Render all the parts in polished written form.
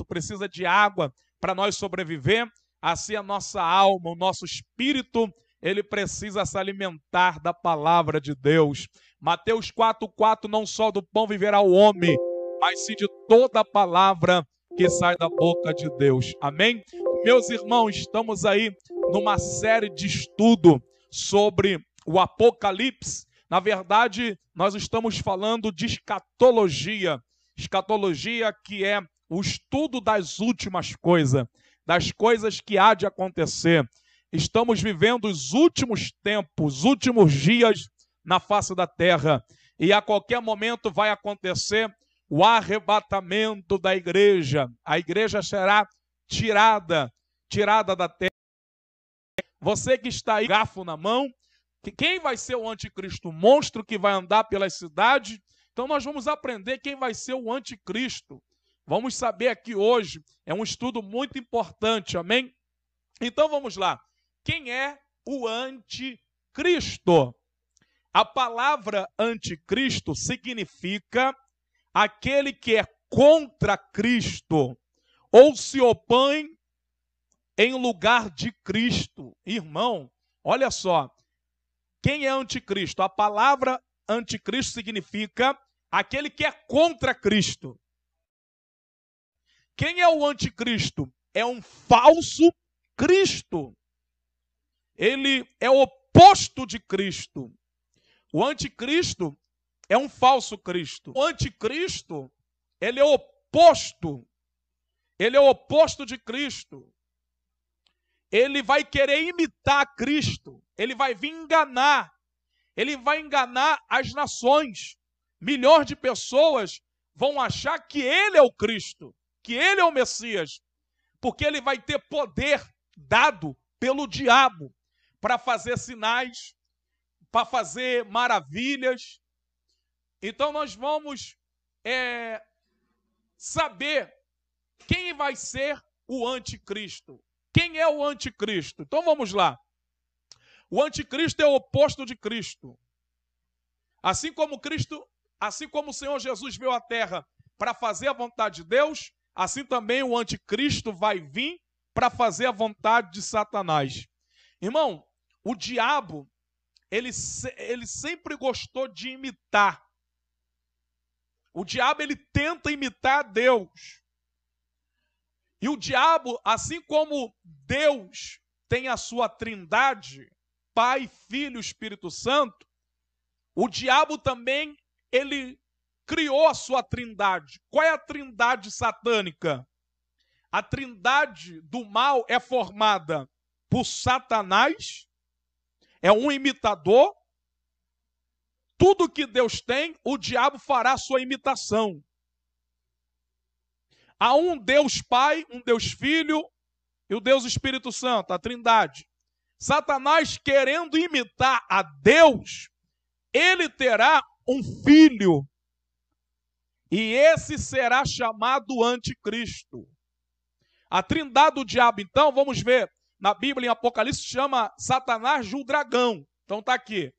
precisa de água para nós sobreviver, assim a nossa alma, o nosso espírito, ele precisa se alimentar da palavra de Deus. Mateus 4,4, não só do pão viverá o homem, mas sim de toda a palavra que sai da boca de Deus. Amém? Meus irmãos, estamos aí numa série de estudo sobre o Apocalipse. Na verdade, nós estamos falando de escatologia. Escatologia que é o estudo das últimas coisas, das coisas que há de acontecer. Estamos vivendo os últimos tempos, os últimos dias na face da terra. E a qualquer momento vai acontecer o arrebatamento da igreja. A igreja será tirada da terra. Você que está aí, garfo na mão, quem vai ser o anticristo? O monstro que vai andar pelas cidades? Então nós vamos aprender quem vai ser o anticristo. Vamos saber aqui hoje, é um estudo muito importante, amém? Então vamos lá. Quem é o anticristo? A palavra anticristo significa aquele que é contra Cristo ou se opõe em lugar de Cristo. Irmão, olha só. Quem é anticristo? A palavra anticristo significa aquele que é contra Cristo. Quem é o anticristo? É um falso Cristo. Ele é o oposto de Cristo. O anticristo é um falso Cristo. O anticristo, ele é oposto. Ele é o oposto de Cristo. Ele vai querer imitar Cristo. Ele vai vir enganar. Ele vai enganar as nações. Milhões de pessoas vão achar que ele é o Cristo, que ele é o Messias, porque ele vai ter poder dado pelo diabo para fazer sinais, para fazer maravilhas. Então nós vamos saber quem vai ser o anticristo. Quem é o anticristo? Então vamos lá. O anticristo é o oposto de Cristo. Assim como o Senhor Jesus veio à terra para fazer a vontade de Deus, assim também o anticristo vai vir para fazer a vontade de Satanás. Irmão, o diabo, ele sempre gostou de imitar. O diabo, ele tenta imitar Deus. E o diabo, assim como Deus tem a sua trindade, Pai, Filho e Espírito Santo, o diabo também, ele criou a sua trindade. Qual é a trindade satânica? A trindade do mal é formada por Satanás, é um imitador. Tudo que Deus tem, o diabo fará a sua imitação. Há um Deus Pai, um Deus Filho e o Deus Espírito Santo, a trindade. Satanás, querendo imitar a Deus, ele terá um filho. E esse será chamado anticristo. A trindade do diabo, então, vamos ver, na Bíblia, em Apocalipse, chama Satanás de um dragão. Então está aqui,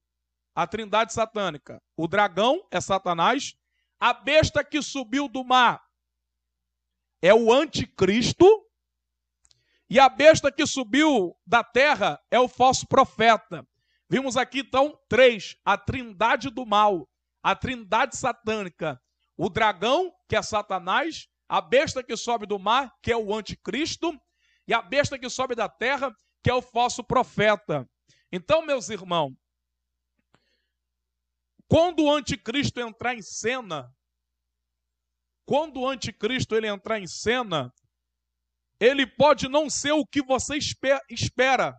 a trindade satânica. O dragão é Satanás, a besta que subiu do mar é o anticristo, e a besta que subiu da terra é o falso profeta. Vimos aqui, então, 3, a trindade do mal, a trindade satânica, o dragão, que é Satanás, a besta que sobe do mar, que é o anticristo, e a besta que sobe da terra, que é o falso profeta. Então, meus irmãos, quando o anticristo entrar em cena, ele pode não ser o que você espera,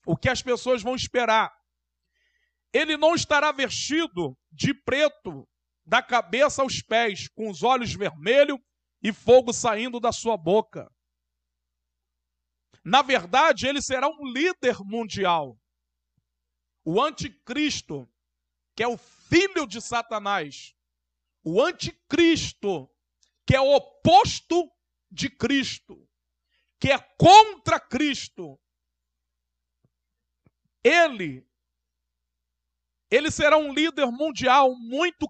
o que as pessoas vão esperar. Ele não estará vestido de preto, da cabeça aos pés, com os olhos vermelhos e fogo saindo da sua boca. Na verdade, ele será um líder mundial. O anticristo, que é o filho de Satanás, o anticristo, que é o oposto de Cristo, que é contra Cristo, ele será um líder mundial muito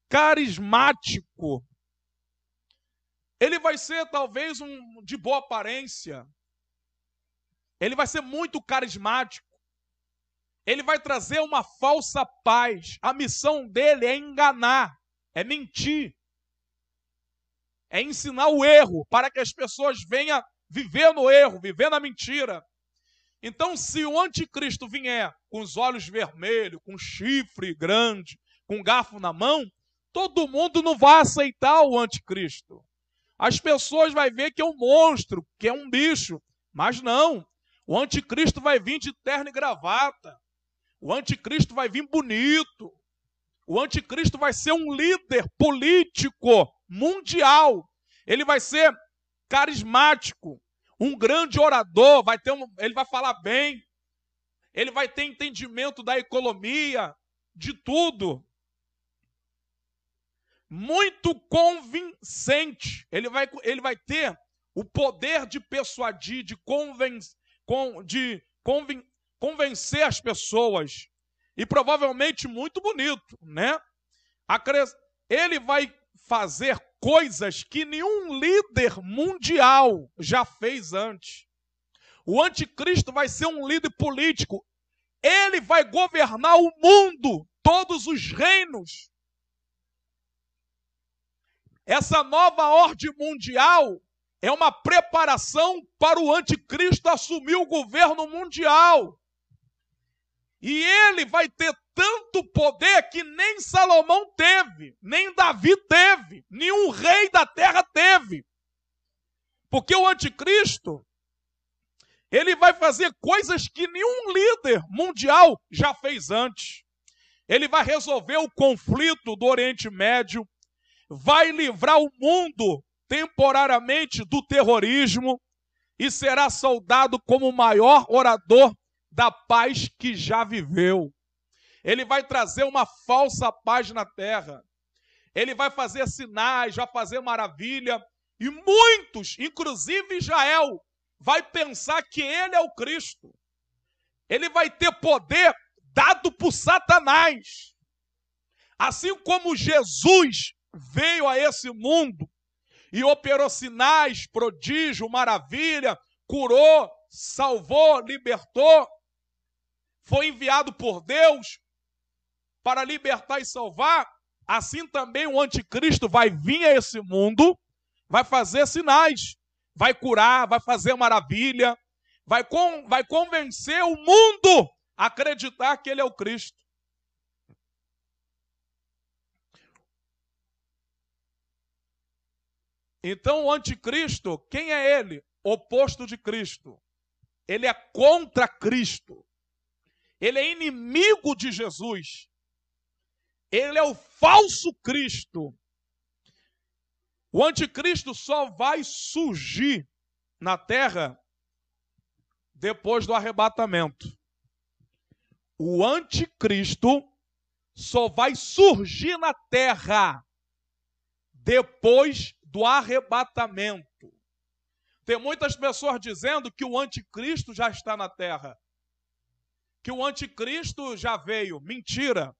carismático. Ele vai ser talvez um de boa aparência. Ele vai ser muito carismático. Ele vai trazer uma falsa paz. A missão dele é enganar, é mentir, é ensinar o erro para que as pessoas venham viver no erro, viver na mentira. Então, se o anticristo vier com os olhos vermelhos, com chifre grande, com garfo na mão, todo mundo não vai aceitar o anticristo. As pessoas vão ver que é um monstro, que é um bicho. Mas não, o anticristo vai vir de terno e gravata. O anticristo vai vir bonito. O anticristo vai ser um líder político mundial. Ele vai ser carismático, um grande orador, ele vai falar bem. Ele vai ter entendimento da economia, de tudo. Muito convincente. Ele vai ter o poder de persuadir, de convencer as pessoas. E provavelmente muito bonito, né? Ele vai fazer coisas que nenhum líder mundial já fez antes. O anticristo vai ser um líder político. Ele vai governar o mundo, todos os reinos. Essa nova ordem mundial é uma preparação para o anticristo assumir o governo mundial. E ele vai ter tanto poder que nem Salomão teve, nem Davi teve, nenhum rei da terra teve. Porque o anticristo, ele vai fazer coisas que nenhum líder mundial já fez antes. Ele vai resolver o conflito do Oriente Médio, vai livrar o mundo temporariamente do terrorismo e será saudado como o maior orador da paz que já viveu. Ele vai trazer uma falsa paz na terra. Ele vai fazer sinais, vai fazer maravilha. E muitos, inclusive Israel, vai pensar que ele é o Cristo. Ele vai ter poder dado por Satanás. Assim como Jesus veio a esse mundo e operou sinais, prodígio, maravilha, curou, salvou, libertou, foi enviado por Deus para libertar e salvar, assim também o anticristo vai vir a esse mundo, vai fazer sinais, vai curar, vai fazer maravilha, vai convencer o mundo a acreditar que ele é o Cristo. Então o anticristo, quem é ele? Oposto de Cristo. Ele é contra Cristo. Ele é inimigo de Jesus. Ele é o falso Cristo. O anticristo só vai surgir na terra depois do arrebatamento. O anticristo só vai surgir na terra depois do arrebatamento. Tem muitas pessoas dizendo que o anticristo já está na terra, que o anticristo já veio. Mentira.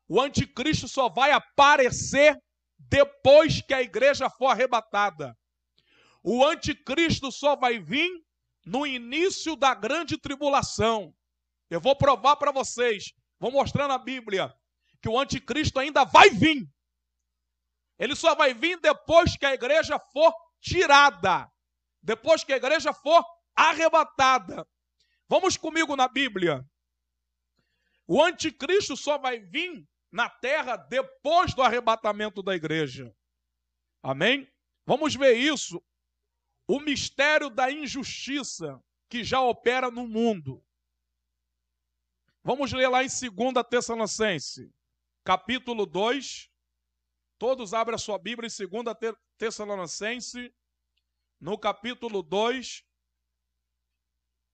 O anticristo só vai aparecer depois que a igreja for arrebatada. O anticristo só vai vir no início da grande tribulação. Eu vou provar para vocês, vou mostrar na Bíblia, que o anticristo ainda vai vir. Ele só vai vir depois que a igreja for tirada, depois que a igreja for arrebatada. Vamos comigo na Bíblia. O anticristo só vai vir na terra depois do arrebatamento da igreja. Amém? Vamos ver isso. O mistério da injustiça que já opera no mundo. Vamos ler lá em 2 Tessalonicenses, capítulo 2. Todos abrem a sua Bíblia em 2 Tessalonicenses, no capítulo 2.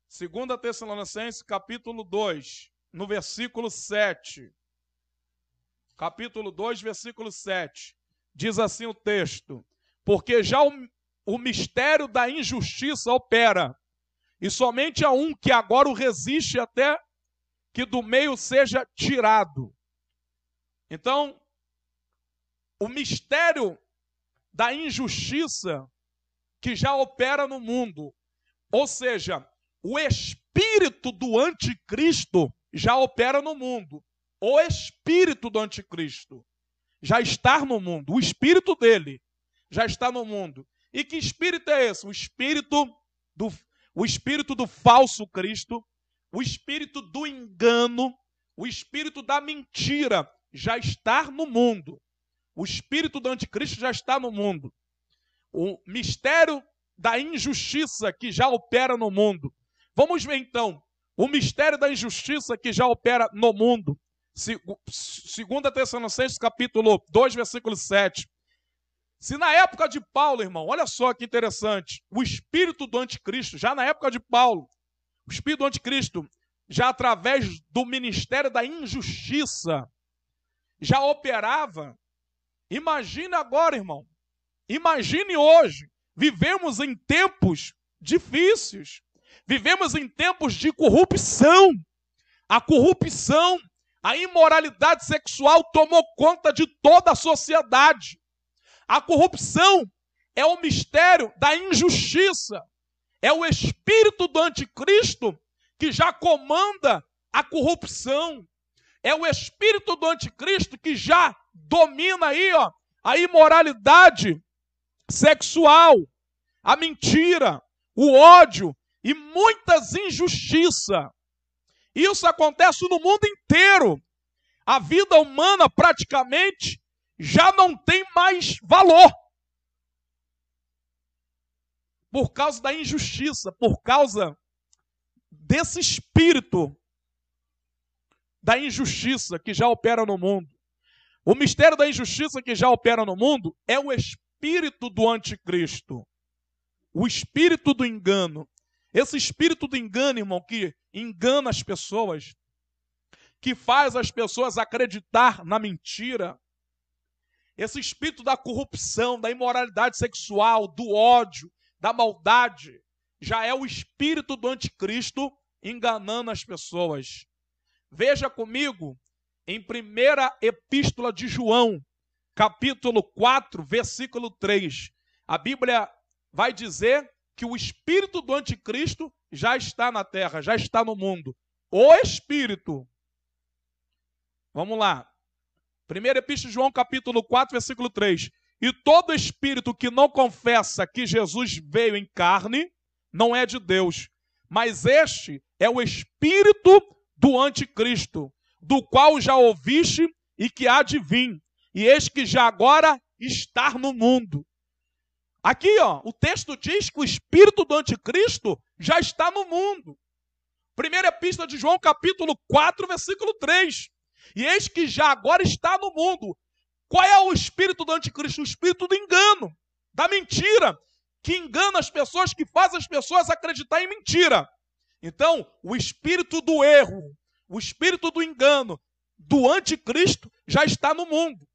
2 Tessalonicenses, capítulo 2, no versículo 7. Capítulo 2, versículo 7. Diz assim o texto: porque já o mistério da injustiça opera, e somente há um que agora o resiste até que do meio seja tirado. Então, o mistério da injustiça que já opera no mundo. Ou seja, o espírito do anticristo já opera no mundo. O espírito do anticristo já está no mundo. O espírito dele já está no mundo. E que espírito é esse? O espírito do falso Cristo, o espírito do engano, o espírito da mentira já está no mundo. O espírito do anticristo já está no mundo. O mistério da injustiça que já opera no mundo. Vamos ver então o mistério da injustiça que já opera no mundo. 2 Tessalonicenses capítulo 2, versículo 7. Se na época de Paulo, irmão, olha só que interessante, o espírito do anticristo, já na época de Paulo, o espírito do anticristo, já através do ministério da injustiça, já operava. Imagine agora, irmão, imagine hoje, vivemos em tempos difíceis, vivemos em tempos de corrupção. A corrupção, a imoralidade sexual tomou conta de toda a sociedade. A corrupção é o mistério da injustiça. É o espírito do anticristo que já comanda a corrupção. É o espírito do anticristo que já domina aí, ó, a imoralidade sexual, a mentira, o ódio e muitas injustiças. Isso acontece no mundo inteiro. A vida humana praticamente já não tem mais valor. Por causa da injustiça, por causa desse espírito da injustiça que já opera no mundo. O mistério da injustiça que já opera no mundo é o espírito do anticristo. O espírito do engano. Esse espírito do engano, irmão, que engana as pessoas, que faz as pessoas acreditar na mentira. Esse espírito da corrupção, da imoralidade sexual, do ódio, da maldade, já é o espírito do anticristo enganando as pessoas. Veja comigo em 1ª Epístola de João, capítulo 4, versículo 3. A Bíblia vai dizer que o espírito do anticristo já está na terra, já está no mundo. O espírito. Vamos lá. 1ª Epístola de João, capítulo 4, versículo 3. E todo espírito que não confessa que Jesus veio em carne, não é de Deus. Mas este é o espírito do anticristo, do qual já ouviste e que há de vir. E eis que já agora está no mundo. Aqui, ó, o texto diz que o espírito do anticristo já está no mundo. 1ª Epístola de João, capítulo 4, versículo 3. E eis que já agora está no mundo. Qual é o espírito do anticristo? O espírito do engano, da mentira, que engana as pessoas, que faz as pessoas acreditar em mentira. Então, o espírito do erro, o espírito do engano, do anticristo já está no mundo.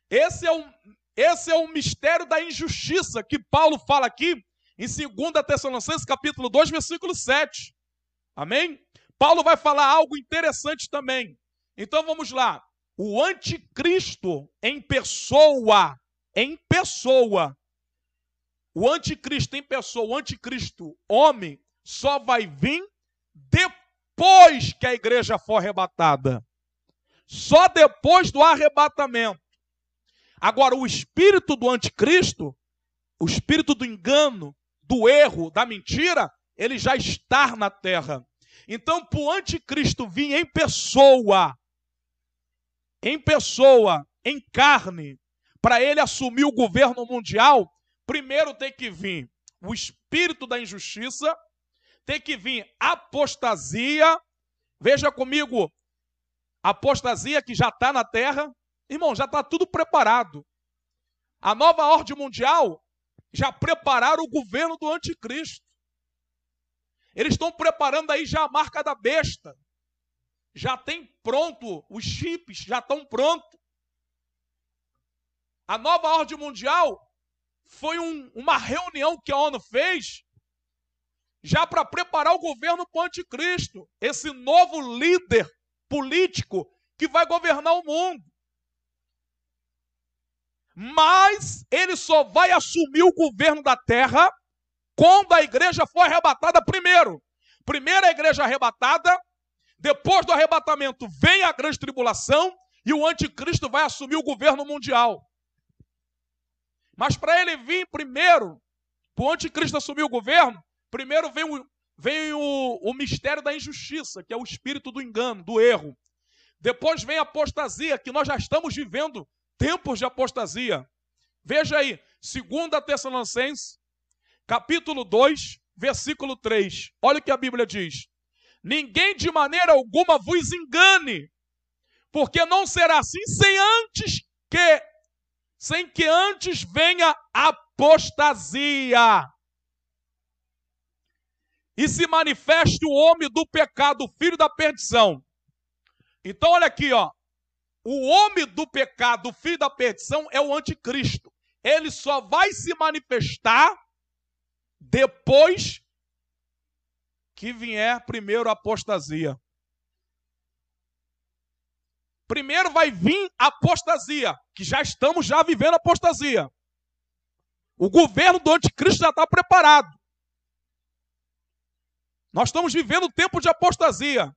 Esse é o mistério da injustiça que Paulo fala aqui em 2 Tessalonicenses capítulo 2, versículo 7. Amém? Paulo vai falar algo interessante também. Então vamos lá. O anticristo em pessoa, o anticristo em pessoa, o anticristo homem, só vai vir depois que a igreja for arrebatada. Só depois do arrebatamento. Agora, o espírito do anticristo, o espírito do engano, do erro, da mentira, ele já está na terra. Então, para o anticristo vir em pessoa, em carne, para ele assumir o governo mundial, primeiro tem que vir o espírito da injustiça, tem que vir apostasia. Veja comigo, apostasia que já está na terra. Irmão, já está tudo preparado. A nova ordem mundial já prepararam o governo do anticristo. Eles estão preparando aí já a marca da besta. Já tem pronto, os chips já estão prontos. A nova ordem mundial foi uma reunião que a ONU fez já para preparar o governo para o anticristo. Esse novo líder político que vai governar o mundo. Mas ele só vai assumir o governo da terra quando a igreja for arrebatada primeiro. Primeiro a igreja arrebatada, depois do arrebatamento vem a grande tribulação e o anticristo vai assumir o governo mundial. Mas para ele vir primeiro, para o anticristo assumir o governo, primeiro vem o mistério da injustiça, que é o espírito do engano, do erro. Depois vem a apostasia, que nós já estamos vivendo tempos de apostasia. Veja aí, 2 Tessalonicenses, capítulo 2, versículo 3. Olha o que a Bíblia diz. Ninguém de maneira alguma vos engane, porque não será assim sem que antes venha apostasia. E se manifeste o homem do pecado, o filho da perdição. Então olha aqui, ó. O homem do pecado, o filho da perdição, é o anticristo. Ele só vai se manifestar depois que vier primeiro a apostasia. Primeiro vai vir a apostasia, que já estamos vivendo a apostasia. O governo do anticristo já está preparado. Nós estamos vivendo o tempo de apostasia.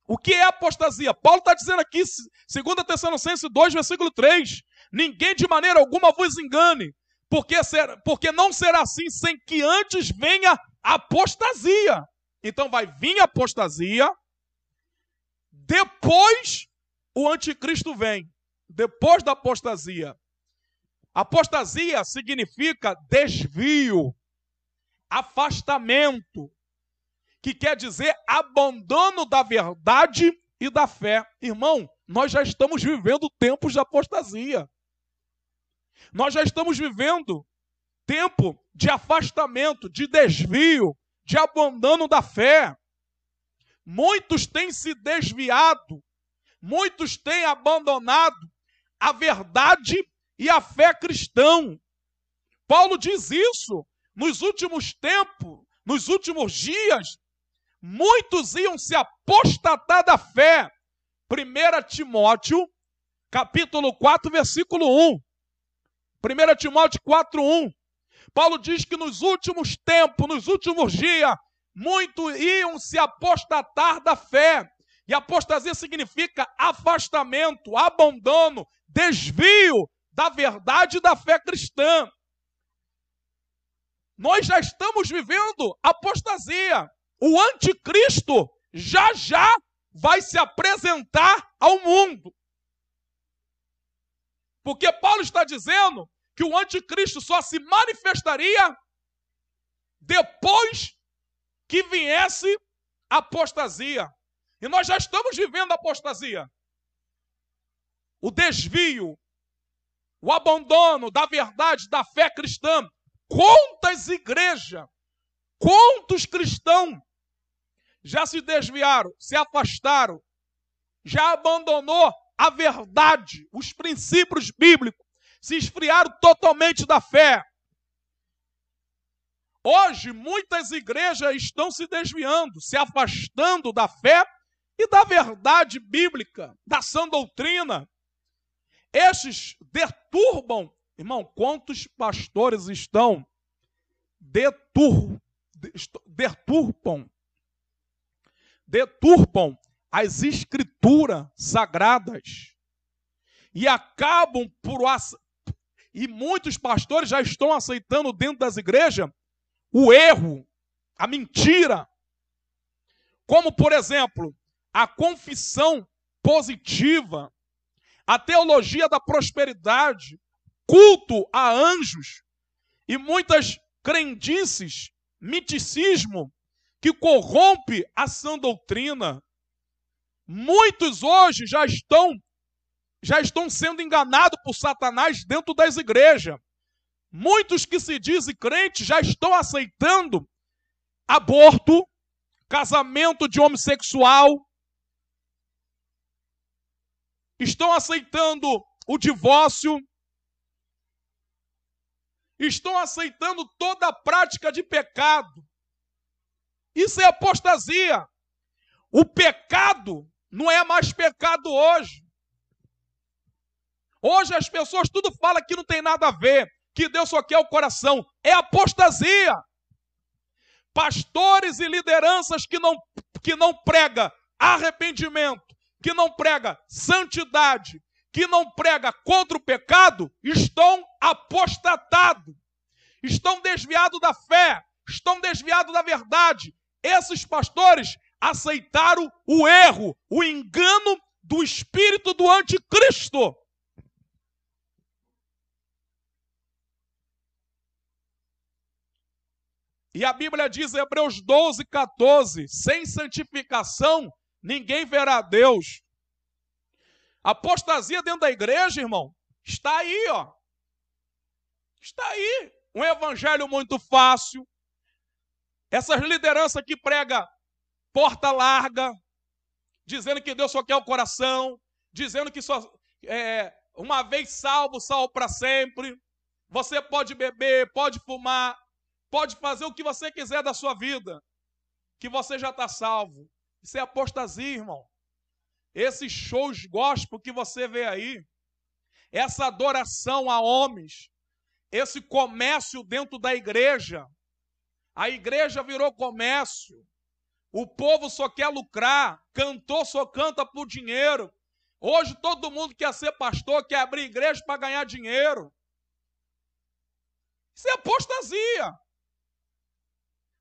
O que é apostasia? Paulo está dizendo aqui, 2 Tessalonicenses 2, versículo 3. Ninguém de maneira alguma vos engane, porque não será assim sem que antes venha apostasia. Então vai vir a apostasia, depois o anticristo vem. Depois da apostasia. Apostasia significa desvio, afastamento, que quer dizer abandono da verdade e da fé. Irmão, nós já estamos vivendo tempos de apostasia. Nós já estamos vivendo tempo de afastamento, de desvio, de abandono da fé. Muitos têm se desviado, muitos têm abandonado a verdade e a fé cristã. Paulo diz isso. Nos últimos tempos, nos últimos dias, muitos iam se apostatar da fé. 1 Timóteo, capítulo 4, versículo 1. 1 Timóteo 4, 1. Paulo diz que nos últimos tempos, nos últimos dias, muitos iam se apostatar da fé. E apostasia significa afastamento, abandono, desvio da verdade e da fé cristã. Nós já estamos vivendo apostasia. O anticristo já vai se apresentar ao mundo. Porque Paulo está dizendo que o anticristo só se manifestaria depois que viesse a apostasia. E nós já estamos vivendo a apostasia. O desvio, o abandono da verdade, da fé cristã. Quantas igrejas, quantos cristãos já se desviaram, se afastaram, já abandonou a verdade, os princípios bíblicos, se esfriaram totalmente da fé. Hoje, muitas igrejas estão se desviando, se afastando da fé e da verdade bíblica, da sã doutrina. Estes deturbam, irmão, quantos pastores estão deturpam as escrituras sagradas e acabam e muitos pastores já estão aceitando dentro das igrejas o erro, a mentira, como por exemplo, a confissão positiva, a teologia da prosperidade, culto a anjos e muitas crendices, miticismo, que corrompe a sã doutrina. Muitos hoje já estão sendo enganados por Satanás dentro das igrejas. Muitos que se dizem crentes já estão aceitando aborto, casamento de homossexual, estão aceitando o divórcio, estão aceitando toda a prática de pecado. Isso é apostasia. O pecado não é mais pecado hoje. Hoje as pessoas tudo falam que não tem nada a ver, que Deus só quer o coração. É apostasia. Pastores e lideranças que não prega arrependimento, que não prega santidade, que não prega contra o pecado, estão apostatados, estão desviados da fé, estão desviados da verdade. Esses pastores aceitaram o erro, o engano do espírito do anticristo. E a Bíblia diz em Hebreus 12, 14, sem santificação, ninguém verá Deus. Apostasia dentro da igreja, irmão, está aí, ó. Está aí. Um evangelho muito fácil. Essas lideranças que prega porta larga, dizendo que Deus só quer o coração, dizendo que só uma vez salvo, salvo para sempre. Você pode beber, pode fumar, pode fazer o que você quiser da sua vida, que você já está salvo. Isso é apostasia, irmão. Esses shows gospel que você vê aí, essa adoração a homens, esse comércio dentro da igreja, a igreja virou comércio, o povo só quer lucrar, cantor só canta por dinheiro. Hoje todo mundo quer ser pastor, quer abrir igreja para ganhar dinheiro. Isso é apostasia.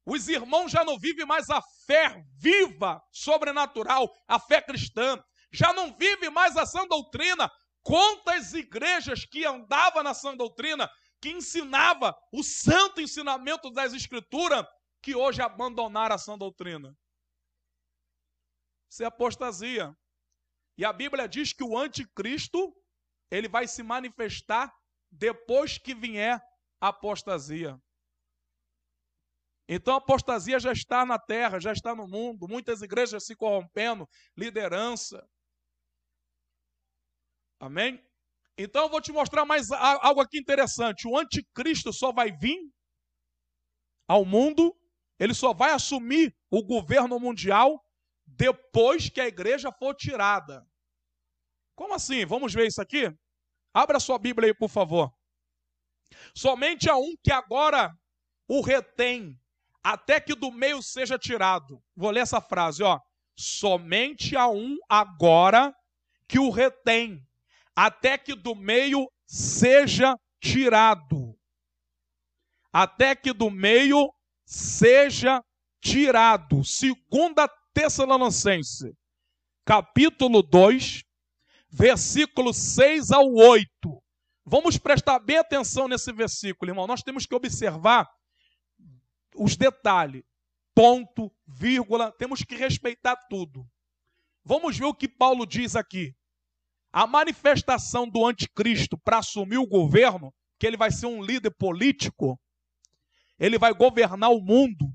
Os irmãos já não vivem mais a fé viva, sobrenatural, a fé cristã. Já não vivem mais a sã doutrina. Quantas igrejas que andavam na sã doutrina, que ensinava o santo ensinamento das Escrituras, que hoje abandonaram a sã doutrina. Isso é apostasia. E a Bíblia diz que o anticristo, ele vai se manifestar depois que vier a apostasia. Então a apostasia já está na terra, já está no mundo, muitas igrejas se corrompendo, liderança. Amém? Então eu vou te mostrar mais algo aqui interessante. O anticristo só vai vir ao mundo, ele só vai assumir o governo mundial depois que a igreja for tirada. Como assim? Vamos ver isso aqui? Abra sua Bíblia aí, por favor. Somente a um que agora o retém, até que do meio seja tirado. Vou ler essa frase, ó. Somente a um agora que o retém, até que do meio seja tirado. Até que do meio seja tirado. 2 Tessalonicenses, capítulo 2, versículo 6 ao 8. Vamos prestar bem atenção nesse versículo, irmão. Nós temos que observar os detalhes, ponto, vírgula, temos que respeitar tudo. Vamos ver o que Paulo diz aqui. A manifestação do anticristo para assumir o governo, que ele vai ser um líder político, ele vai governar o mundo,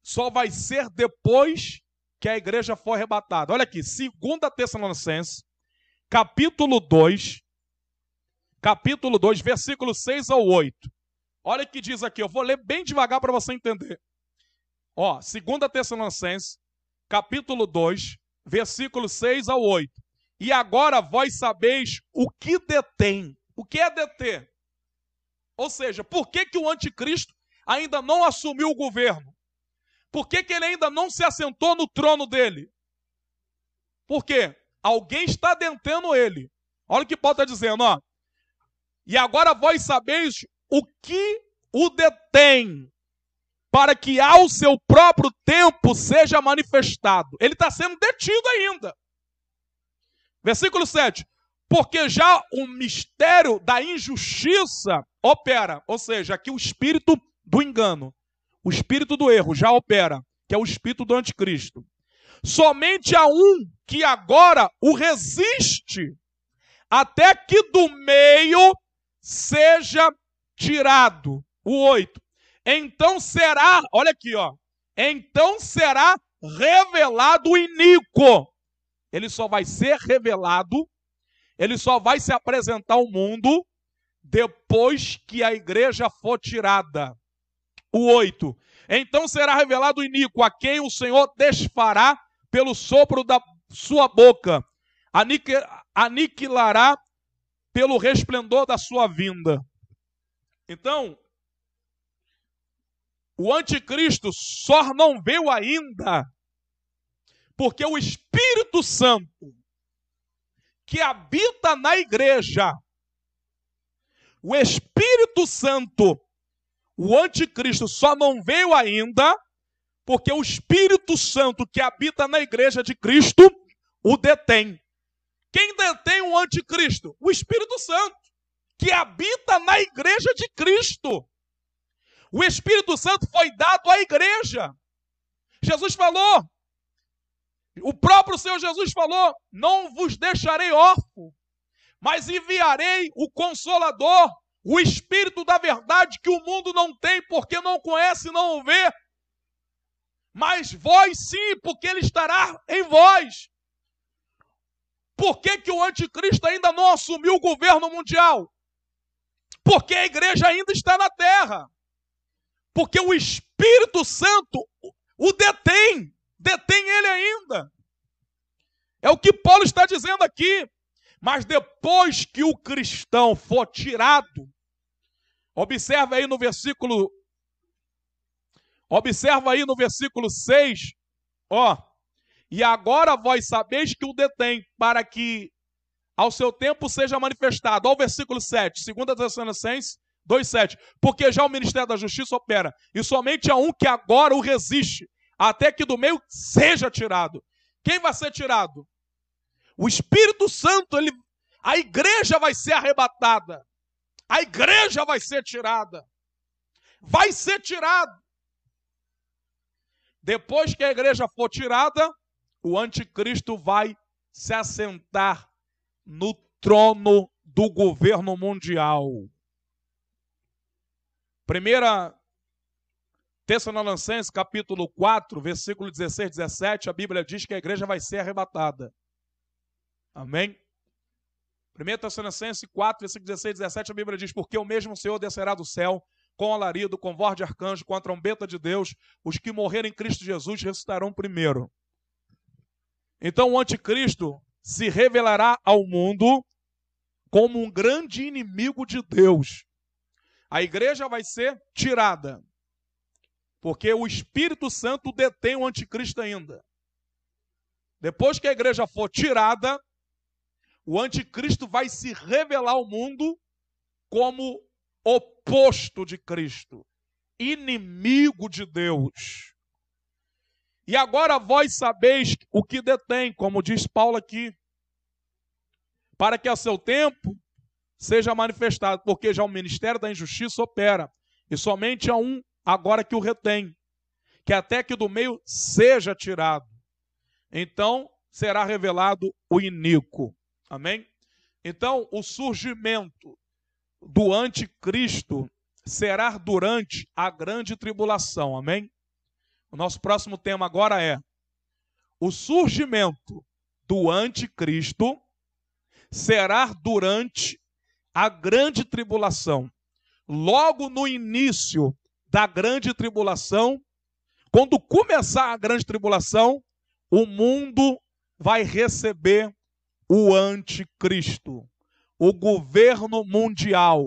só vai ser depois que a igreja for arrebatada. Olha aqui, 2 Tessalonicenses, capítulo 2, versículo 6 ao 8. Olha o que diz aqui, eu vou ler bem devagar para você entender. Ó, 2 Tessalonicenses, capítulo 2, versículo 6 ao 8. E agora vós sabeis o que detém. O que é deter? Ou seja, por que o anticristo ainda não assumiu o governo? Por que ele ainda não se assentou no trono dele? Por quê? Alguém está detendo ele. Olha o que Paulo está dizendo, ó. E agora vós sabeis o que o detém, para que ao seu próprio tempo seja manifestado. Ele está sendo detido ainda. Versículo 7. Porque já o mistério da injustiça opera. Ou seja, aqui o espírito do engano, o espírito do erro já opera, que é o espírito do anticristo. Somente há um que agora o resiste, até que do meio seja tirado. O 8. Então será, olha aqui, ó. Então será revelado o iníquo. Ele só vai ser revelado, ele só vai se apresentar ao mundo depois que a igreja for tirada. O 8. Então será revelado o iníquo, a quem o Senhor desfará pelo sopro da sua boca, aniquilará pelo resplendor da sua vinda. Então, o anticristo só não veio ainda porque o Espírito Santo que habita na igreja, o Espírito Santo, o anticristo só não veio ainda porque o Espírito Santo que habita na igreja de Cristo o detém. Quem detém o anticristo? O Espírito Santo, que habita na igreja de Cristo. O Espírito Santo foi dado à igreja. Jesus falou, o próprio Senhor Jesus falou, não vos deixarei órfão, mas enviarei o Consolador, o Espírito da verdade que o mundo não tem, porque não conhece e não o vê. Mas vós sim, porque ele estará em vós. Por que o anticristo ainda não assumiu o governo mundial? Porque a igreja ainda está na terra. Porque o Espírito Santo o detém ele ainda. É o que Paulo está dizendo aqui. Mas depois que o cristão for tirado, observa aí no versículo 6, e agora vós sabeis que o detém, para que ao seu tempo seja manifestado. Olha o versículo 7, 2 Tessalonicenses 2,7. Porque já o ministério da justiça opera, e somente há um que agora o resiste, até que do meio seja tirado. Quem vai ser tirado? O Espírito Santo, a igreja vai ser arrebatada. A igreja vai ser tirada. Vai ser tirada. Depois que a igreja for tirada, o anticristo vai se assentar no trono do governo mundial. 1 Tessalonicenses capítulo 4, versículo 16 e 17, a Bíblia diz que a igreja vai ser arrebatada. Amém? 1 Tessalonicenses 4, versículo 16 e 17, a Bíblia diz, porque o mesmo Senhor descerá do céu, com alarido, com voz de arcanjo, com a trombeta de Deus, os que morrerem em Cristo Jesus ressuscitarão primeiro. Então o anticristo se revelará ao mundo como um grande inimigo de Deus. A igreja vai ser tirada, porque o Espírito Santo detém o anticristo ainda. Depois que a igreja for tirada, o anticristo vai se revelar ao mundo como oposto de Cristo, inimigo de Deus. E agora vós sabeis o que detém, como diz Paulo aqui, para que a seu tempo seja manifestado, porque já o ministério da injustiça opera, e somente há um agora que o retém, que até que do meio seja tirado. Então será revelado o iníquo. Amém? Então o surgimento do anticristo será durante a grande tribulação. Amém? O nosso próximo tema agora é o surgimento do anticristo será durante a grande tribulação. Logo no início da grande tribulação, quando começar a grande tribulação, o mundo vai receber o anticristo, o governo mundial,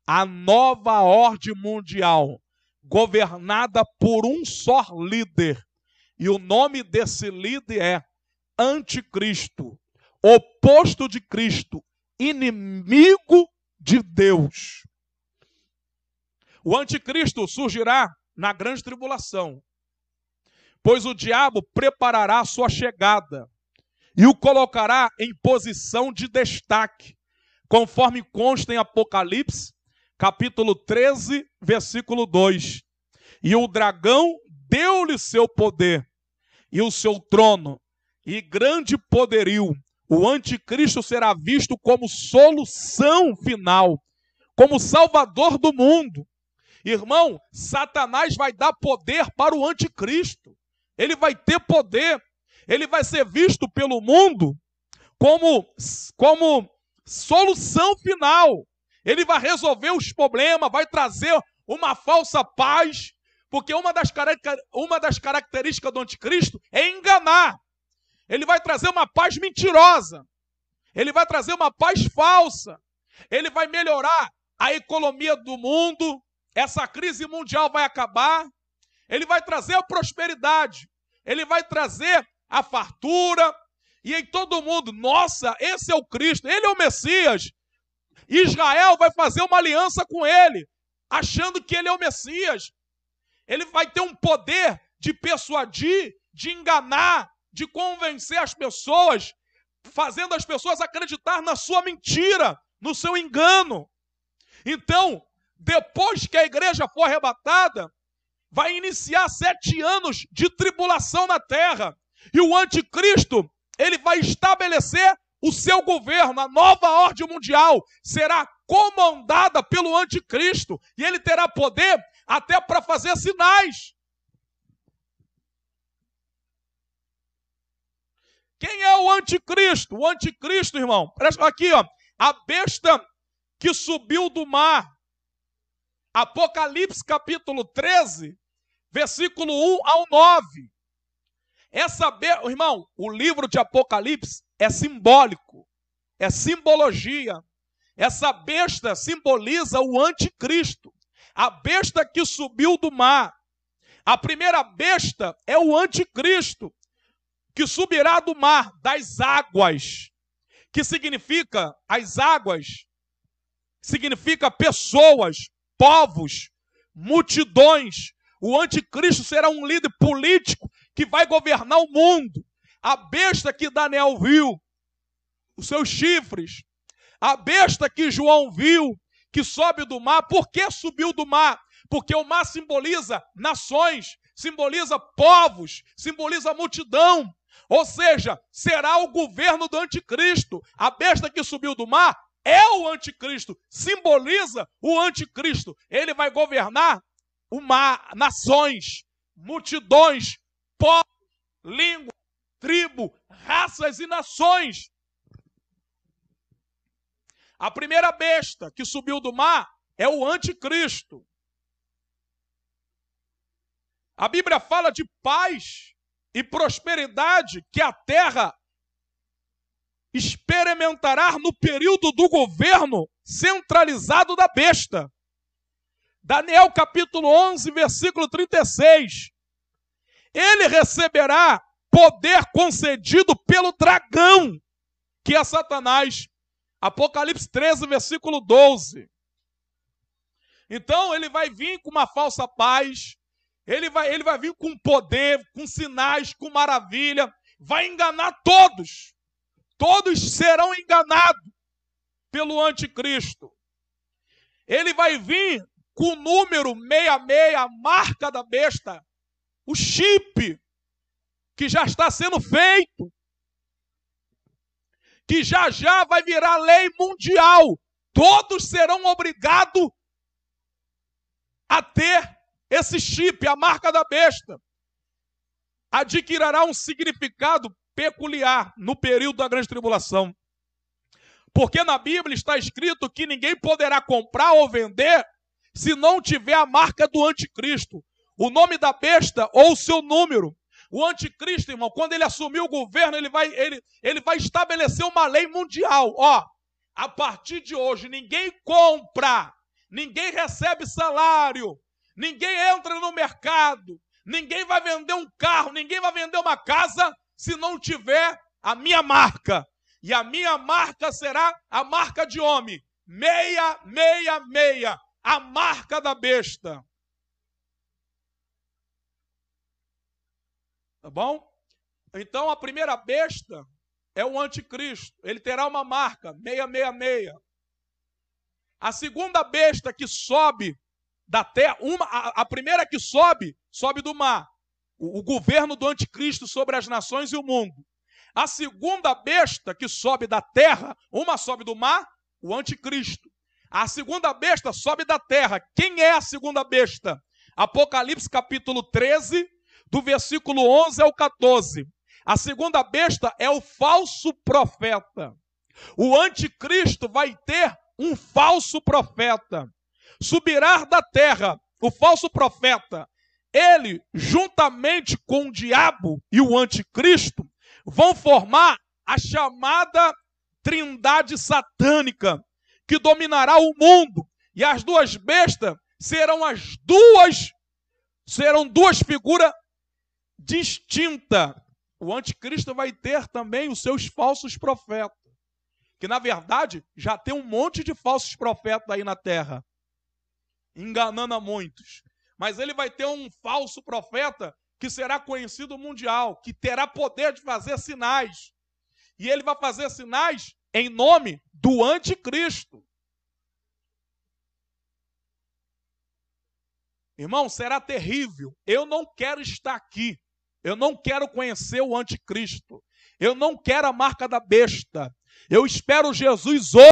a nova ordem mundial, governada por um só líder. E o nome desse líder é Anticristo, oposto de Cristo, inimigo de Deus. O anticristo surgirá na grande tribulação, pois o diabo preparará a sua chegada e o colocará em posição de destaque, conforme consta em Apocalipse, capítulo 13, versículo 2. E o dragão deu-lhe seu poder e o seu trono e grande poderio. O anticristo será visto como solução final, como salvador do mundo. Irmão, Satanás vai dar poder para o anticristo. Ele vai ter poder. Ele vai ser visto pelo mundo como solução final. Ele vai resolver os problemas, vai trazer uma falsa paz, porque uma das características do anticristo é enganar. Ele vai trazer uma paz mentirosa. Ele vai trazer uma paz falsa. Ele vai melhorar a economia do mundo. Essa crise mundial vai acabar. Ele vai trazer a prosperidade. Ele vai trazer a fartura. E em todo mundo, nossa, esse é o Cristo, ele é o Messias. Israel vai fazer uma aliança com ele, achando que ele é o Messias. Ele vai ter um poder de persuadir, de enganar, de convencer as pessoas, fazendo as pessoas acreditar na sua mentira, no seu engano. Então, depois que a igreja for arrebatada, vai iniciar 7 anos de tribulação na terra. E o anticristo, ele vai estabelecer o seu governo. A nova ordem mundial será comandada pelo anticristo. E ele terá poder até para fazer sinais. Quem é o anticristo? O anticristo, irmão, presta aqui, ó, a besta que subiu do mar. Apocalipse capítulo 13, versículo 1 ao 9. Irmão, o livro de Apocalipse é simbólico, é simbologia. Essa besta simboliza o anticristo, a besta que subiu do mar. A primeira besta é o anticristo, que subirá do mar, das águas, que significa, as águas, significa pessoas, povos, multidões. O anticristo será um líder político que vai governar o mundo. A besta que Daniel viu, os seus chifres. A besta que João viu, que sobe do mar. Por que subiu do mar? Porque o mar simboliza nações, simboliza povos, simboliza multidão. Ou seja, será o governo do anticristo. A besta que subiu do mar é o anticristo, simboliza o anticristo. Ele vai governar o mar, nações, multidões, povos, língua, tribo, raças e nações. A primeira besta que subiu do mar é o anticristo. A Bíblia fala de paz e prosperidade que a terra experimentará no período do governo centralizado da besta. Daniel capítulo 11, versículo 36. Ele receberá poder concedido pelo dragão, que é Satanás. Apocalipse 13, versículo 12. Então ele vai vir com uma falsa paz, ele vai vir com poder, com sinais, com maravilha, vai enganar todos. Todos serão enganados pelo anticristo. Ele vai vir com o número 66, a marca da besta, o chip que já está sendo feito, que já vai virar lei mundial. Todos serão obrigados a ter esse chip, a marca da besta. Adquirirá um significado peculiar no período da grande tribulação. Porque na Bíblia está escrito que ninguém poderá comprar ou vender se não tiver a marca do anticristo, o nome da besta ou o seu número. O anticristo, irmão, quando ele assumiu o governo, ele vai estabelecer uma lei mundial. Ó, a partir de hoje, ninguém compra, ninguém recebe salário, ninguém entra no mercado, ninguém vai vender um carro, ninguém vai vender uma casa se não tiver a minha marca. E a minha marca será a marca de homem. 666, a marca da besta. Tá bom? Então a primeira besta é o anticristo. Ele terá uma marca, 666. A segunda besta que sobe da terra, a primeira que sobe do mar. O governo do anticristo sobre as nações e o mundo. A segunda besta que sobe da terra, uma sobe do mar, o anticristo. A segunda besta sobe da terra. Quem é a segunda besta? Apocalipse capítulo 13, do versículo 11 ao 14. A segunda besta é o falso profeta. O anticristo vai ter um falso profeta. Subirá da terra o falso profeta. Ele, juntamente com o diabo e o anticristo, vão formar a chamada trindade satânica que dominará o mundo. E as duas bestas serão duas figuras distintas. O anticristo vai ter também os seus falsos profetas, que na verdade já tem um monte de falsos profetas aí na terra, enganando a muitos. Mas ele vai ter um falso profeta que será conhecido mundial, que terá poder de fazer sinais. E ele vai fazer sinais em nome do anticristo. Irmão, será terrível. Eu não quero estar aqui. Eu não quero conhecer o anticristo. Eu não quero a marca da besta. Eu espero Jesus hoje.